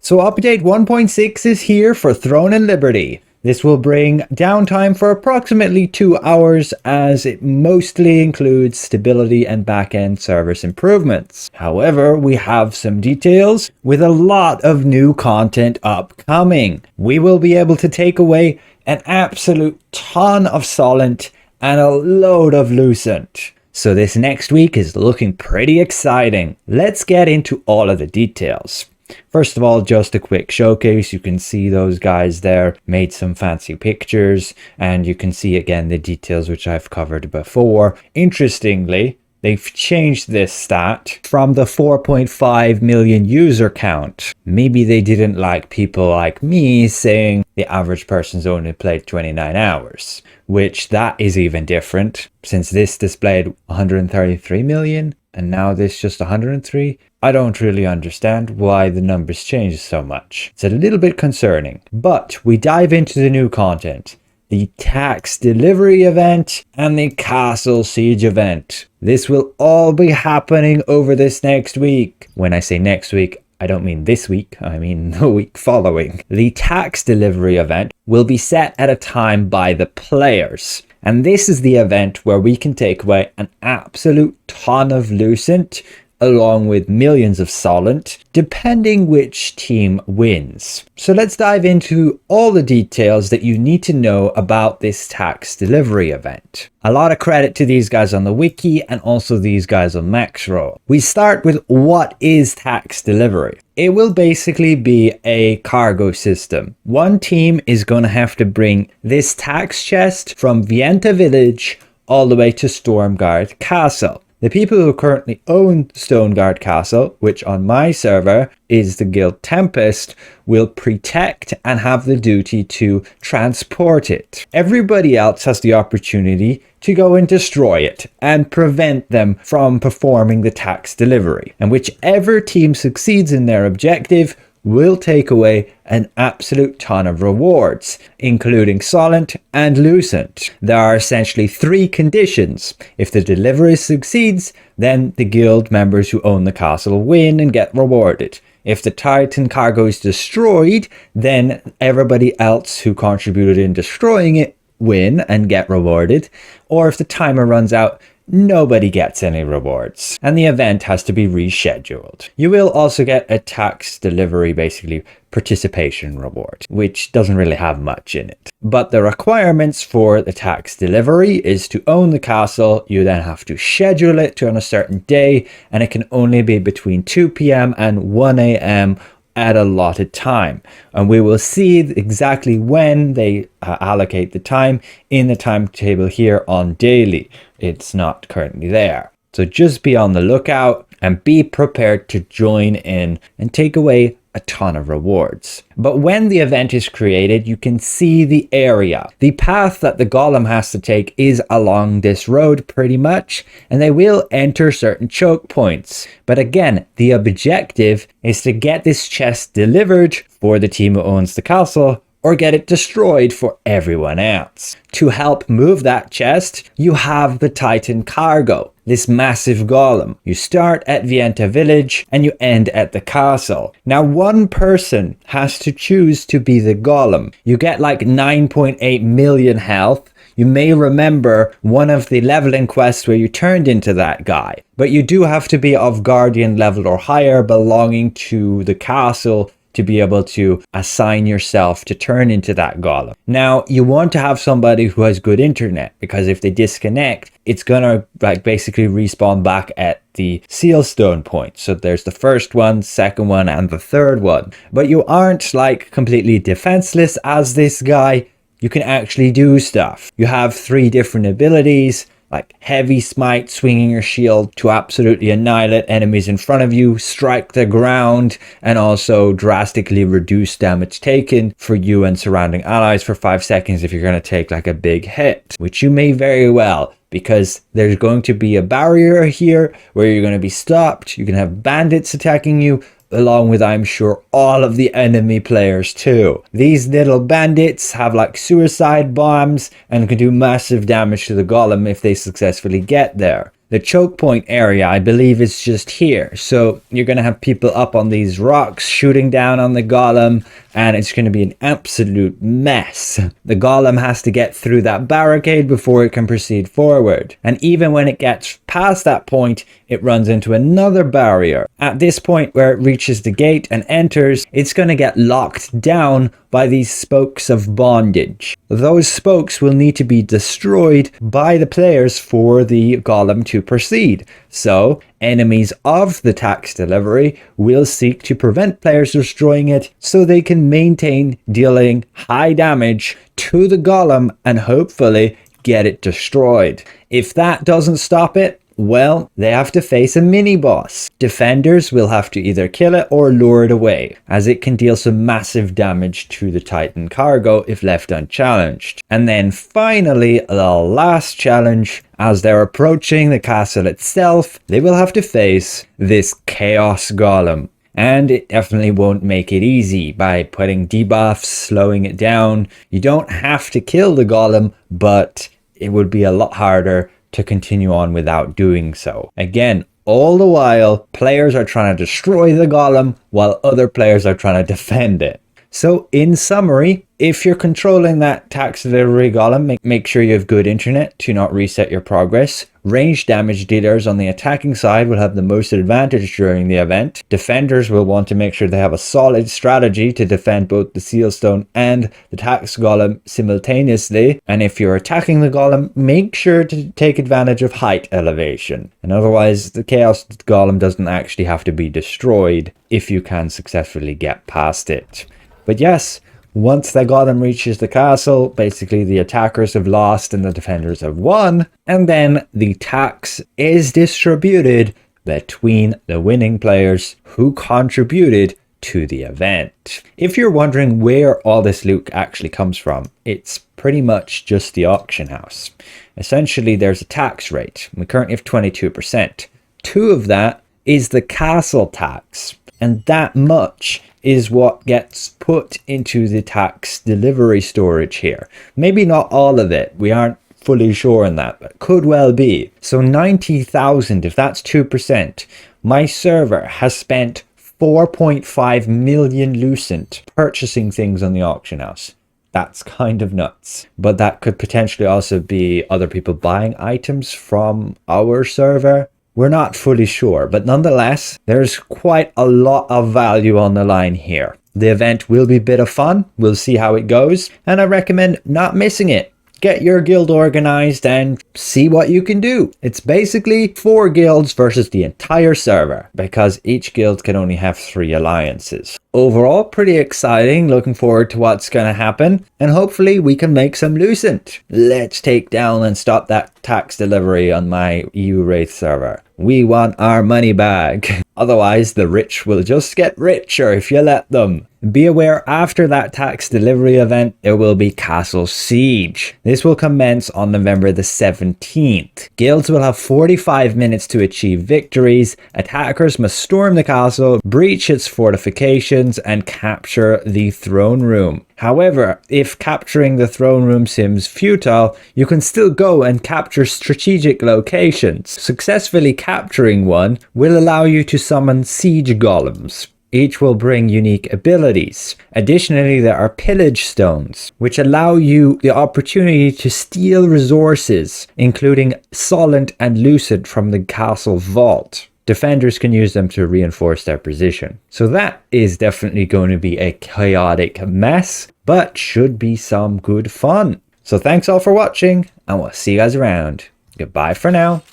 So update 1.6 is here for Throne and Liberty. This will bring downtime for approximately 2 hours as it mostly includes stability and backend service improvements. However, we have some details with a lot of new content upcoming. We will be able to take away an absolute ton of Solent and a load of Lucent. So this next week is looking pretty exciting. Let's get into all of the details. First of all, just a quick showcase. You can see those guys there made some fancy pictures, and you can see again the details which I've covered before. Interestingly, they've changed this stat from the 4.5 million user count. Maybe they didn't like people like me saying the average person's only played 29 hours, which that is even different since this displayed 133 million and now this just 103. I don't really understand why the numbers change so much. It's a little bit concerning, but we dive into the new content. The tax delivery event and the castle siege event. This will all be happening over this next week. When I say next week, I don't mean this week, I mean the week following. The tax delivery event will be set at a time by the players. And this is the event where we can take away an absolute ton of Lucent along with millions of Solent, depending which team wins. So let's dive into all the details that you need to know about this tax delivery event. A lot of credit to these guys on the wiki and also these guys on Maxroll. We start with what is tax delivery. It will basically be a cargo system. One team is going to have to bring this tax chest from Vienta village all the way to Stormguard Castle. The people who currently own Stoneguard Castle, which on my server is the Guild Tempest, will protect and have the duty to transport it. Everybody else has the opportunity to go and destroy it and prevent them from performing the tax delivery. And whichever team succeeds in their objective will take away an absolute ton of rewards, including Solent and Lucent. There are essentially 3 conditions. If the delivery succeeds, then the guild members who own the castle win and get rewarded. If the Titan cargo is destroyed, then everybody else who contributed in destroying it win and get rewarded. Or if the timer runs out, nobody gets any rewards and the event has to be rescheduled. You will also get a tax delivery, basically participation reward, which doesn't really have much in it. But the requirements for the tax delivery is to own the castle. You then have to schedule it to on a certain day, and it can only be between 2 p.m. and 1 a.m. at a allotted time. And we will see exactly when they allocate the time in the timetable here on daily. It's not currently there. So just be on the lookout and be prepared to join in and take away a ton of rewards. But when the event is created, you can see the area. The path that the golem has to take is along this road pretty much, and they will enter certain choke points. But again, the objective is to get this chest delivered for the team who owns the castle, or get it destroyed for everyone else. To help move that chest, you have the Titan cargo, this massive golem. You start at Vienta village and you end at the castle. Now one person has to choose to be the golem. You get like 9.8 million health. You may remember one of the leveling quests where you turned into that guy. But you do have to be of guardian level or higher belonging to the castle to be able to assign yourself to turn into that golem. Now, you want to have somebody who has good internet, because if they disconnect, it's gonna basically respawn back at the sealstone point. So there's the first one, second one, and the third one. But you aren't completely defenseless as this guy. You can actually do stuff. You have 3 different abilities, like heavy smite, swinging your shield to absolutely annihilate enemies in front of you, strike the ground, and also drastically reduce damage taken for you and surrounding allies for 5 seconds if you're going to take a big hit, which you may very well, because there's going to be a barrier here where you're going to be stopped. You can have bandits attacking you, along with, I'm sure, all of the enemy players too. These little bandits have suicide bombs and can do massive damage to the golem if they successfully get there. The choke point area, I believe, is just here. So you're going to have people up on these rocks shooting down on the golem, and it's going to be an absolute mess. The golem has to get through that barricade before it can proceed forward. And even when it gets past that point, it runs into another barrier. At this point where it reaches the gate and enters, it's going to get locked down by these spokes of bondage. Those spokes will need to be destroyed by the players for the golem to proceed. So enemies of the tax delivery will seek to prevent players destroying it so they can maintain dealing high damage to the golem and hopefully get it destroyed. If that doesn't stop it, well, they have to face a mini-boss. Defenders will have to either kill it or lure it away, as it can deal some massive damage to the Titan cargo if left unchallenged. And then finally, the last challenge, as they're approaching the castle itself, they will have to face this Chaos Golem. And it definitely won't make it easy by putting debuffs, slowing it down. You don't have to kill the golem, but it would be a lot harder to continue on without doing so. Again, all the while, players are trying to destroy the golem while other players are trying to defend it. So in summary, if you're controlling that tax delivery golem, make sure you have good internet to not reset your progress. Ranged damage dealers on the attacking side will have the most advantage during the event. Defenders will want to make sure they have a solid strategy to defend both the Sealstone and the tax golem simultaneously. And if you're attacking the golem, make sure to take advantage of height elevation. And otherwise, the Chaos Golem doesn't actually have to be destroyed if you can successfully get past it. But yes, once the golem reaches the castle, basically the attackers have lost and the defenders have won. And then the tax is distributed between the winning players who contributed to the event. If you're wondering where all this loot actually comes from, it's pretty much just the auction house. Essentially, there's a tax rate. We currently have 22%. 2 of that is the castle tax. And that much is what gets put into the tax delivery storage here. Maybe not all of it. We aren't fully sure on that, but could well be. So 90,000, if that's 2%, my server has spent 4.5 million Lucent purchasing things on the auction house. That's kind of nuts. But that could potentially also be other people buying items from our server. We're not fully sure, but nonetheless, there's quite a lot of value on the line here. The event will be a bit of fun. We'll see how it goes, and I recommend not missing it. Get your guild organized and see what you can do. It's basically 4 guilds versus the entire server, because each guild can only have 3 alliances. Overall, pretty exciting. Looking forward to what's going to happen, and hopefully we can make some Lucent. Let's take down and stop that tax delivery on my EU Wraith server. We want our money back. Otherwise, the rich will just get richer if you let them. Be aware, after that tax delivery event, there will be Castle Siege. This will commence on November the 17th. Guilds will have 45 minutes to achieve victories. Attackers must storm the castle, breach its fortifications, and capture the throne room. However, if capturing the throne room seems futile, you can still go and capture strategic locations. Successfully capturing one will allow you to summon siege golems. Each will bring unique abilities. Additionally, there are pillage stones, which allow you the opportunity to steal resources, including Solent and Lucent from the castle vault. Defenders can use them to reinforce their position. So that is definitely going to be a chaotic mess, but should be some good fun. So thanks all for watching, and we'll see you guys around. Goodbye for now.